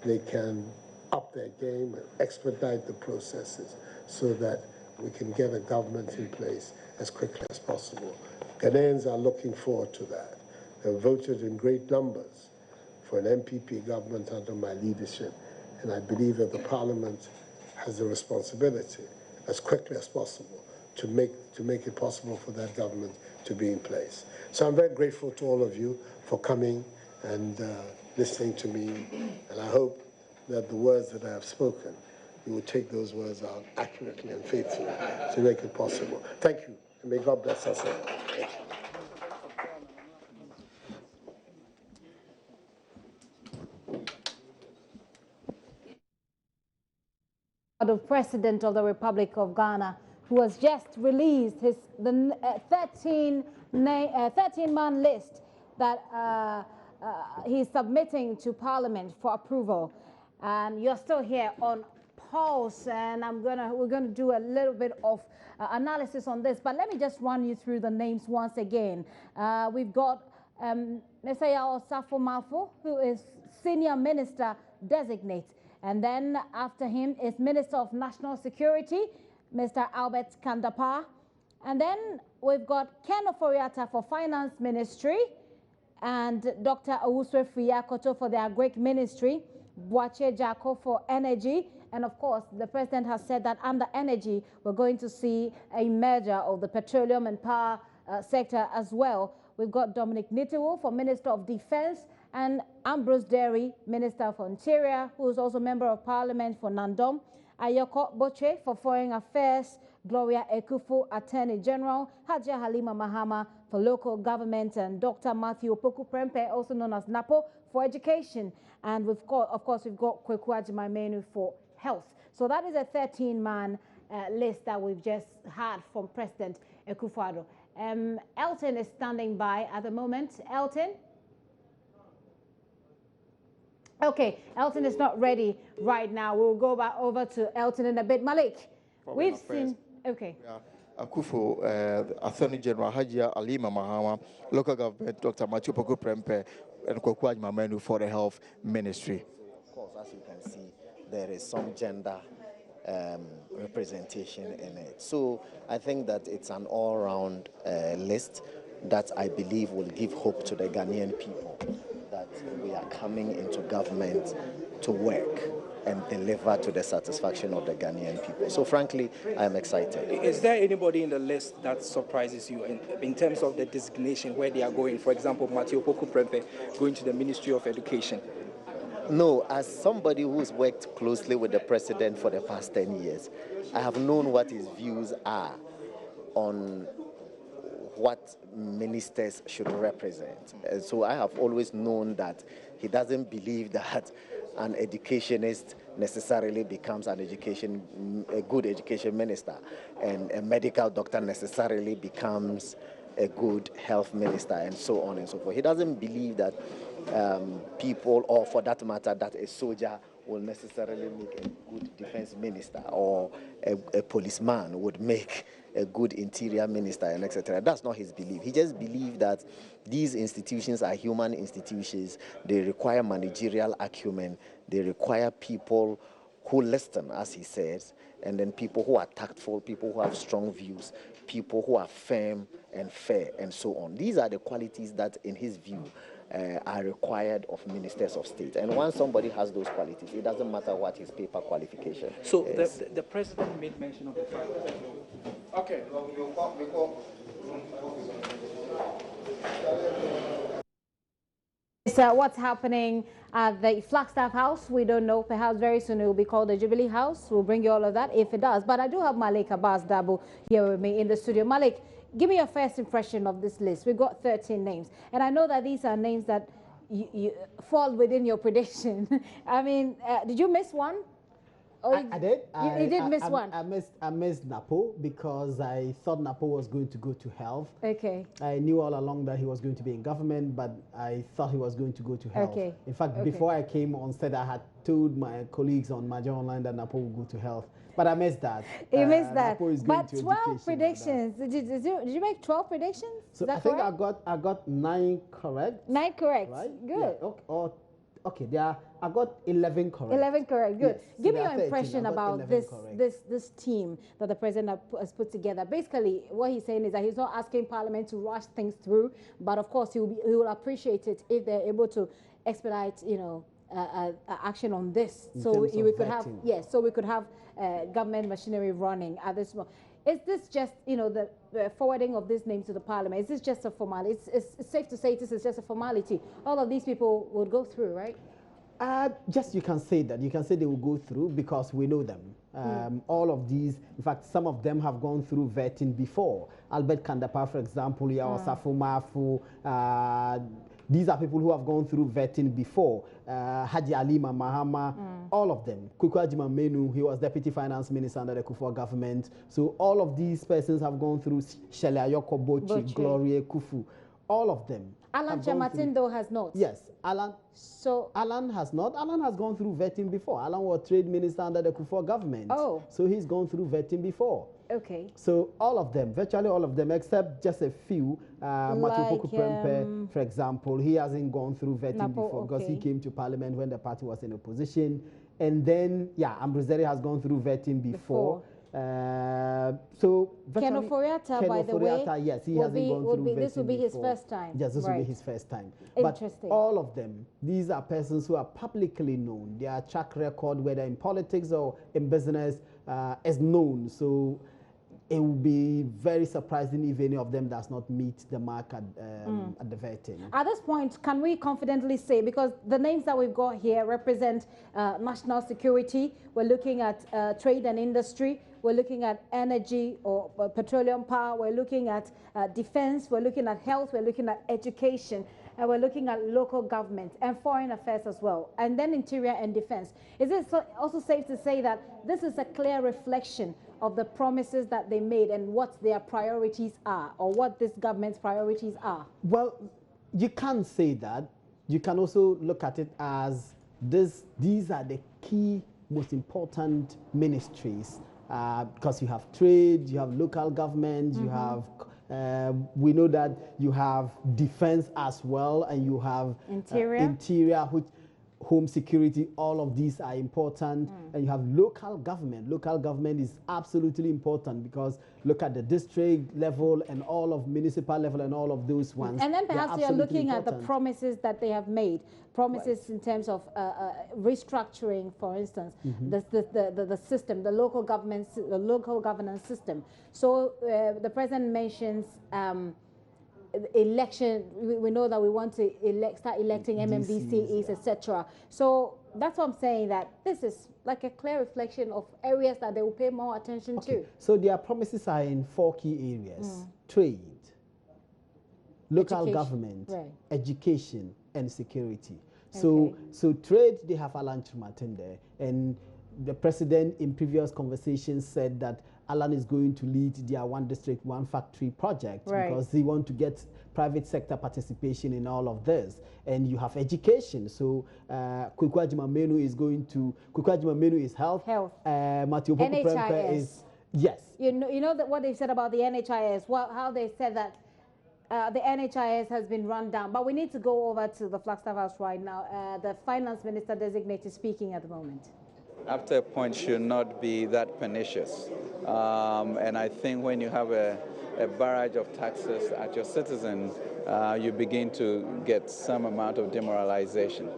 they can up their game and expedite the processes so that we can get a government in place as quickly as possible. Ghanaians are looking forward to that. They voted in great numbers for an MPP government under my leadership, and I believe that the Parliament has the responsibility, as quickly as possible, to make it possible for that government to be in place. So I'm very grateful to all of you for coming and listening to me, and I hope that the words that I have spoken, you will take those words out accurately and faithfully to make it possible. Thank you, and may God bless us all. The President of the Republic of Ghana, who has just released his 13-man list that he's submitting to Parliament for approval. And you're still here on pulse, and we're gonna do a little bit of analysis on this. But let me just run you through the names once again. We've got Ministerial Osafo-Maafo, who is Senior Minister Designate. And then after him is Minister of National Security, Mr. Albert Kandapa. And then we've got Ken Oforiatta for Finance Ministry and Dr. Owuswe Friyakoto for the Agric Ministry, Boache Jako for Energy. And of course, the President has said that under energy, we're going to see a merger of the petroleum and power sector as well. We've got Dominic Nitiwo for Minister of Defense, and Ambrose Derry, Minister for Interior, who is also Member of Parliament for Nandom, Ayoko Boche for Foreign Affairs, Gloria Ekufo, Attorney General, Hajia Halima Mahama for Local Government, and Dr. Matthew Opoku-Prempeh, also known as Napo, for Education. And we've got, of course, we've got Kwaku-Agyeman-Manu for Health. So that is a 13-man list that we've just had from President Akufo-Addo. Elton is standing by at the moment. Elton? Okay, Elton is not ready right now. We'll go back over to Elton in a bit. Malik, we've seen... Okay. Yeah. Akufo, Attorney General Hajia Halima Mahama, Local Government, Dr. Matthew Opoku-Prempeh, and Kwaku-Agyeman-Manu for the Health Ministry. So, of course, as you can see, there is some gender representation in it. So I think that it's an all-round list that I believe will give hope to the Ghanaian people that we are coming into government to work and deliver to the satisfaction of the Ghanaian people. So frankly, I am excited. Is there anybody in the list that surprises you in terms of the designation, where they are going? For example, Matthew Opoku-Prempeh going to the Ministry of Education. No, as somebody who's worked closely with the president for the past 10 years, I have known what his views are on what ministers should represent. And so I have always known that he doesn't believe that an educationist necessarily becomes a good education minister, and a medical doctor necessarily becomes a good health minister, and so on and so forth. He doesn't believe that people, or for that matter, that a soldier will necessarily make a good defense minister, or a policeman would make a good interior minister and etc. That's not his belief. He just believes that these institutions are human institutions. They require managerial acumen. They require people who listen, as he says, and then people who are tactful, people who have strong views, people who are firm and fair, and so on. These are the qualities that, in his view, are required of ministers of state. And once somebody has those qualities, it doesn't matter what his paper qualification So is. the president made mention of the fact that... Okay. So what's happening at the Flagstaff House? We don't know. Perhaps very soon it will be called the Jubilee House. We'll bring you all of that if it does. But I do have Malik Abbas Dabo here with me in the studio. Malik, give me your first impression of this list. We've got 13 names. And I know that these are names that you fall within your prediction. I mean, did you miss one? I did. You did miss one. I missed Napo because I thought Napo was going to go to health. Okay. I knew all along that he was going to be in government, but I thought he was going to go to health. Okay. In fact, before I came on set, I had told my colleagues on Major Online that Napo would go to health. But I missed that. You missed that. Napo is going But to 12 predictions. Did you make 12 predictions? So Is that I think correct? I got 9 correct. 9 correct. Right? Good. Yeah. Okay, I got 11 correct. 11 correct, good. Yes. Give So me there your are 13. impression I got about 11 correct. this team that the president has put together. Basically, what he's saying is that he's not asking Parliament to rush things through, but of course he will appreciate it if they're able to expedite, action on this. In So terms we of could have vetting. so we could have government machinery running at this moment. Is this just, the forwarding of this name to the Parliament? Is this just a formality? It's safe to say this is just a formality. All of these people would go through, right? Just you can say that. You can say they will go through because we know them. All of these, in fact, some of them have gone through vetting before. Albert Kandapa, for example, Safo Mafu, these are people who have gone through vetting before. Haji Alima Mahama, all of them. Kukwajima Menu, he was Deputy Finance Minister under the Akufo government. So all of these persons have gone through. Shele Ayoko Bochi, Gloria Kufu, all of them. Alan Chamatin, though, has not. Yes, Alan. So Alan has not. Alan has gone through vetting before. Alan was trade minister under the Akufo government. Oh. So he's gone through vetting before. Okay. So all of them, virtually all of them, except just a few. Matupoku Prempe, for example, he hasn't gone through vetting before because he came to Parliament when the party was in opposition. And then, Ambroseri has gone through vetting before. So Ken Ofori-Atta, by the way, yes, he hasn't gone through vetting. This will be his before. first time. Yes, this will be his first time. Interesting. But all of them, these are persons who are publicly known. Their track record, whether in politics or in business, is known. So it will be very surprising if any of them does not meet the mark at the vetting. At this point, can we confidently say, because the names that we've got here represent national security, we're looking at trade and industry, we're looking at energy or petroleum power, we're looking at defense, we're looking at health, we're looking at education, and we're looking at local government and foreign affairs as well, and then interior and defense. Is it also safe to say that this is a clear reflection of the promises that they made and what their priorities are, or what this government's priorities are? Well, you can't say that. You can also look at it as these are the key, most important ministries, because you have trade, you have local government, you have we know that you have defense as well, and you have interior, which home security, all of these are important. And you have local government. Local government is absolutely important because look at the district level and all of municipal level and all of those ones. And then perhaps you're looking at the promises that they have made, promises in terms of restructuring, for instance, the system, the local governance system. So the president mentions election. We know that we want to start electing MMDCs, etc. So that's what I'm saying, that this is like a clear reflection of areas that they will pay more attention to. So their promises are in 4 key areas: trade, local government, education, and security. So trade, they have Alan Chamatin there, and the president in previous conversations said that Alan is going to lead their one district, one factory project because they want to get private sector participation in all of this. And you have education. So Kukwajima Menu is health. Matupoku Prempe Yes. You know that what they said about the NHIS, how they said that the NHIS has been run down. But we need to go over to the Flagstaff House right now. The finance minister designate is speaking at the moment. After a point should not be that pernicious. And I think when you have a barrage of taxes at your citizen, you begin to get some amount of demoralization.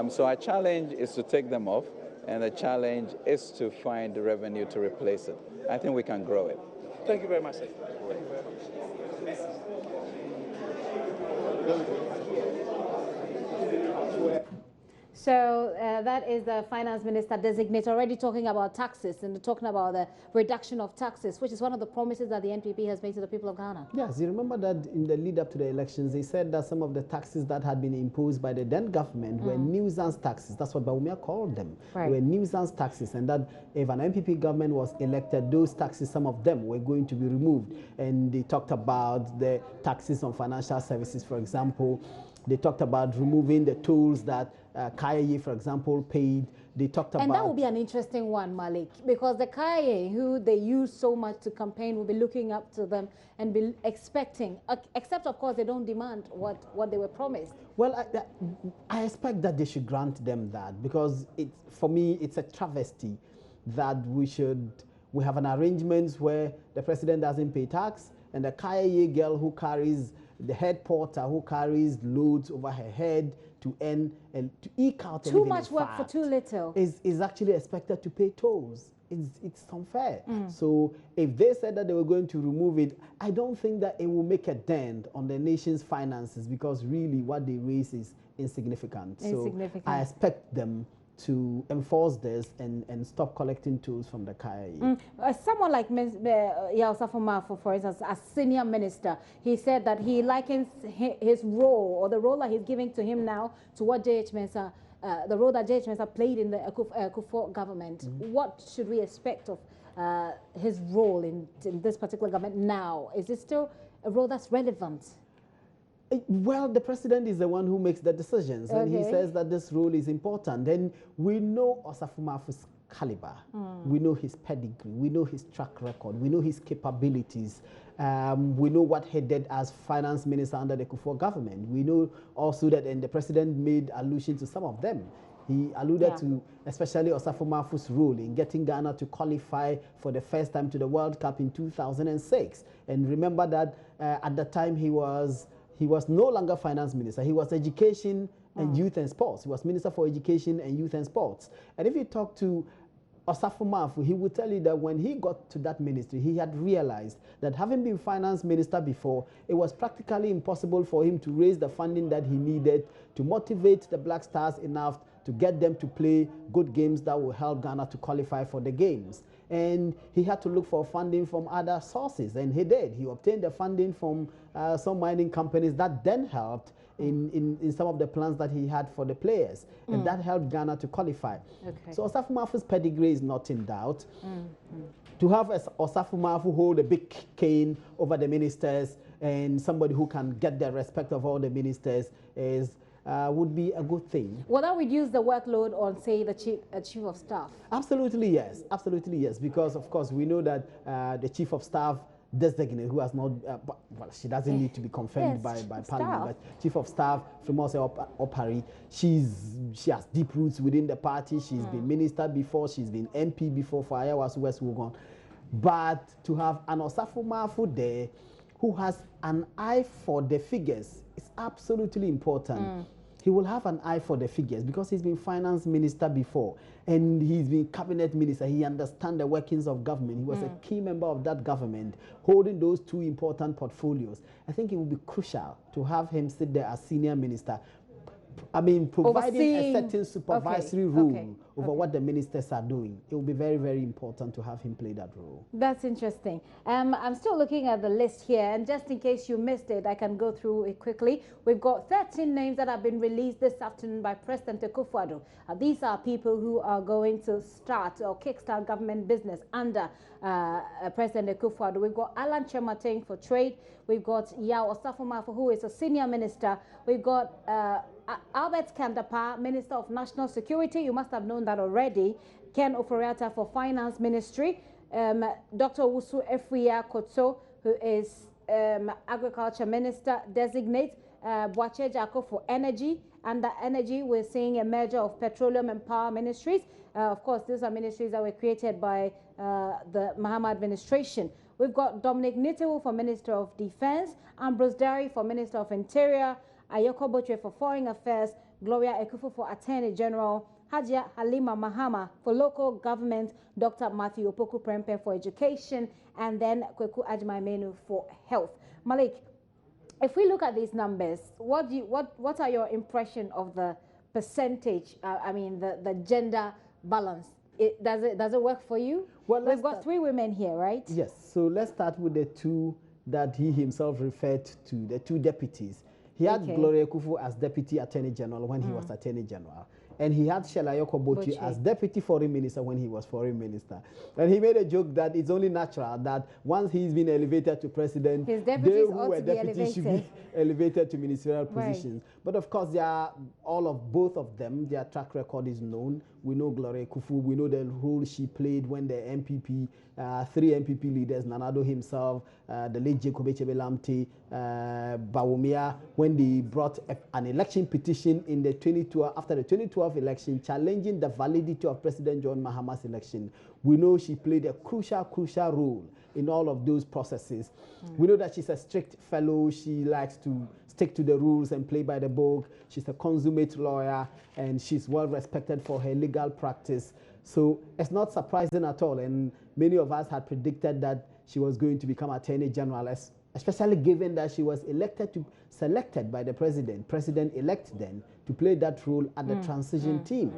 So our challenge is to take them off, and the challenge is to find the revenue to replace it. I think we can grow it. Thank you very much, sir. So that is the finance minister designate already talking about taxes and talking about the reduction of taxes, which is one of the promises that the NPP has made to the people of Ghana. Yes, you remember that in the lead up to the elections, they said that some of the taxes that had been imposed by the then government were nuisance taxes. That's what Bawumia called them. Right. They were nuisance taxes, and that if an NPP government was elected, those taxes, some of them were going to be removed. And they talked about the taxes on financial services, for example. They talked about removing the tolls that Kayaye, for example, paid. They talked about... And that will be an interesting one, Malik, because the Kayaye, who they use so much to campaign, will be looking up to them and be expecting, except, of course, they don't demand what they were promised. Well, I expect that they should grant them that, because for me, it's a travesty that we have an arrangement where the president doesn't pay tax, and the Kayaye girl who carries the head porter who carries loads over her head to earn and to eke out too much work for too little is actually expected to pay tolls. It's unfair. So if they said that they were going to remove it, I don't think that it will make a dent on the nation's finances, because really what they raise is insignificant. So I expect them to enforce this and stop collecting tolls from the KIA. Someone like Yaw Osafo-Maafo, for instance, as senior minister, he said that he likens his role, or the role that he's giving to him now, to what J.H. Mensah, the role that J.H. Mensah played in the Akufo government. What should we expect of his role in this particular government now? Is it still a role that's relevant? Well, the president is the one who makes the decisions, and he says that this role is important. And we know Osafo-Maafo's caliber, we know his pedigree, we know his track record, we know his capabilities, we know what he did as finance minister under the Akufo government. We know also that, and the president made allusion to some of them. He alluded to especially Osafo-Maafo's role in getting Ghana to qualify for the first time to the World Cup in 2006. And remember that at the time he was no longer finance minister. He was education and youth and sports. He was minister for education and youth and sports. And if you talk to Osafo-Maafo, he would tell you that when he got to that ministry, he had realized that having been finance minister before, it was practically impossible for him to raise the funding that he needed to motivate the Black Stars enough to get them to play good games that will help Ghana to qualify for the games. And he had to look for funding from other sources, and he did. He obtained the funding from some mining companies that then helped in some of the plans that he had for the players, and that helped Ghana to qualify. So Osafo-Maafo's pedigree is not in doubt. To have Osafo-Maafo hold a big cane over the ministers and somebody who can get the respect of all the ministers would be a good thing. Will that reduce the workload on, say, the chief of staff? Absolutely yes, because of course we know that the chief of staff designate, who has not, well, she doesn't need to be confirmed by Parliament, but chief of staff, Fremose Opari, she has deep roots within the party. She's been minister before, she's been MP before for Ayawasu West Wugon. But to have an Osafo-Maafo there who has an eye for the figures is absolutely important. He will have an eye for the figures because he's been finance minister before and he's been cabinet minister. He understands the workings of government. He was a key member of that government, holding those two important portfolios. I think it would be crucial to have him sit there as senior minister. I mean, providing a certain supervisory role over what the ministers are doing. It will be very, very important to have him play that role. That's interesting. I'm still looking at the list here, and just in case you missed it, I can go through it quickly. We've got 13 names that have been released this afternoon by Pres.Akufo-Addo. These are people who are going to start or kickstart government business under President Akufo-Addo. We've got Alan Chemateng for trade. We've got Yaw Osafo-Maafo, who is a senior minister. We've got Albert Kandapa, Minister of National Security. You must have known that already. Ken Oforiatta for Finance Ministry. Dr. Wusu Efria Kotso, who is Agriculture Minister Designate, Pres.Akufo for Energy. Under Energy, we're seeing a merger of Petroleum and Power Ministries. Of course, these are ministries that were created by the Mahama administration. We've got Dominic Nitewu for Minister of Defense, Ambrose Dari for Minister of Interior, Ayoko Botre for Foreign Affairs, Gloria Ekufu for Attorney General, Hajia Halima Mahama for Local Government, Dr. Matthew Opoku-Prempeh for Education, and then Kweku Agyemang-Manu for Health. Malik, if we look at these numbers, what are your impression of the percentage? I mean, the gender balance. Does it work for you? Well, we've got 3 women here, right? Yes. So let's start with the 2 that he himself referred to, the 2 deputies. He had Gloria Ekufu as Deputy Attorney General when he was Attorney General. And he had Shella Ayoko-Botwe as Deputy Foreign Minister when he was Foreign Minister. And he made a joke that it's only natural that once he's been elevated to president, his they deputies who were deputies should be elevated to ministerial positions. But of course, they are both of them, their track record is known. We know Gloria Ekufu, we know the role she played when the MPP, 3 MPP leaders, Nanado himself, the late Jacob Echebe-Lamte, Bawumia, when they brought an election petition in the 2012, after the 2012 election, challenging the validity of President John Mahama's election. We know she played a crucial role in all of those processes. We know that she's a strict fellow. She likes to stick to the rules and play by the book. She's a consummate lawyer, and she's well respected for her legal practice. So it's not surprising at all. And many of us had predicted that she was going to become Attorney General, especially given that she was selected by the president-elect then, to play that role at the transition team.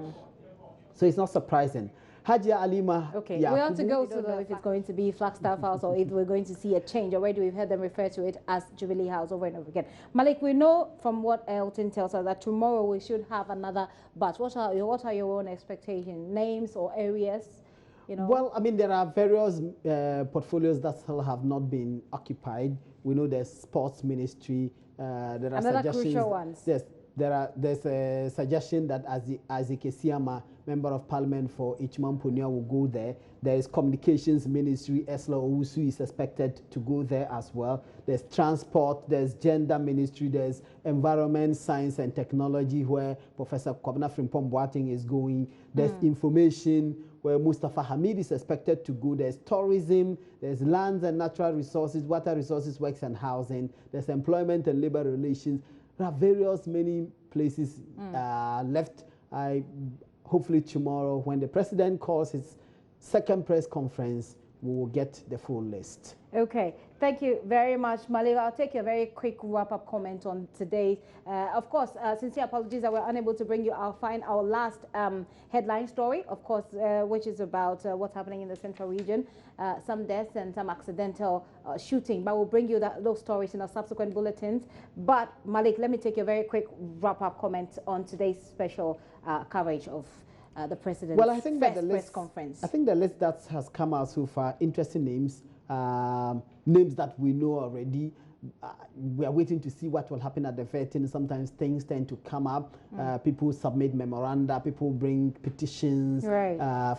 So it's not surprising. Hajia Halima. Okay, we have to go to know if it's going to be Flagstaff House or if we're going to see a change. Already we've heard them refer to it as Jubilee House over and over again. Malik, we know from what Elton tells us that tomorrow we should have another batch. What are your own expectations? Names or areas? You know? Well, I mean, there are various portfolios that still have not been occupied. We know there's sports ministry. There are another suggestions. Crucial ones. Yes. There's a suggestion that Isaac Esiama, Member of Parliament for Ichimamponia, will go there. There is Communications Ministry. Esla Owusu is expected to go there as well. There's Transport, there's Gender Ministry, there's Environment, Science and Technology, where Professor Kwabena Frimpong-Boateng is going. There's Information, where Mustafa Hamid is expected to go. There's Tourism, there's Lands and Natural Resources, Water Resources, Works and Housing. There's Employment and Labor Relations. There are many places left. Hopefully tomorrow, when the president calls his second press conference, we will get the full list. Okay, thank you very much, Malik. I'll take a very quick wrap-up comment on today. Of course, sincere apologies that we're unable to bring you our last headline story, of course, which is about what's happening in the central region, some deaths and some accidental shooting. But we'll bring you those stories in our subsequent bulletins. But Malik, let me take a very quick wrap-up comment on today's special coverage of the president's first press conference. I think the list that has come out so far, interesting names. Names that we know already. We are waiting to see what will happen at the vetting. Sometimes things tend to come up. People submit memoranda. People bring petitions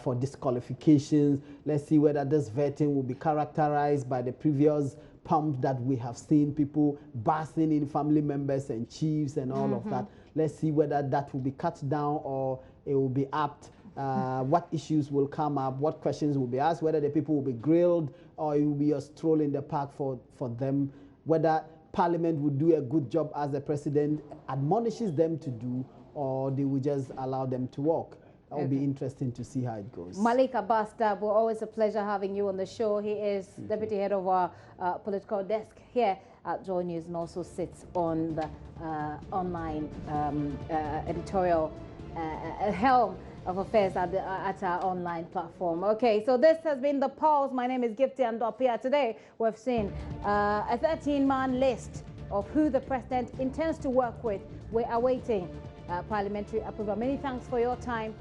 for disqualifications. Let's see whether this vetting will be characterized by the previous pump that we have seen. People basking in family members and chiefs and all of that. Let's see whether that will be cut down or it will be upped. What issues will come up, what questions will be asked, whether the people will be grilled or it will be a stroll in the park for them, whether Parliament will do a good job as the president admonishes them to do, or they will just allow them to walk. That will be interesting to see how it goes. Malik Abbas, always a pleasure having you on the show. He is Deputy Head of our political desk here at Joy News and also sits on the online editorial helm of affairs at our online platform. Okay, so this has been The Pulse. My name is Gifty Andopia. Today, we've seen a 13-man list of who the president intends to work with. We're awaiting parliamentary approval. Many thanks for your time.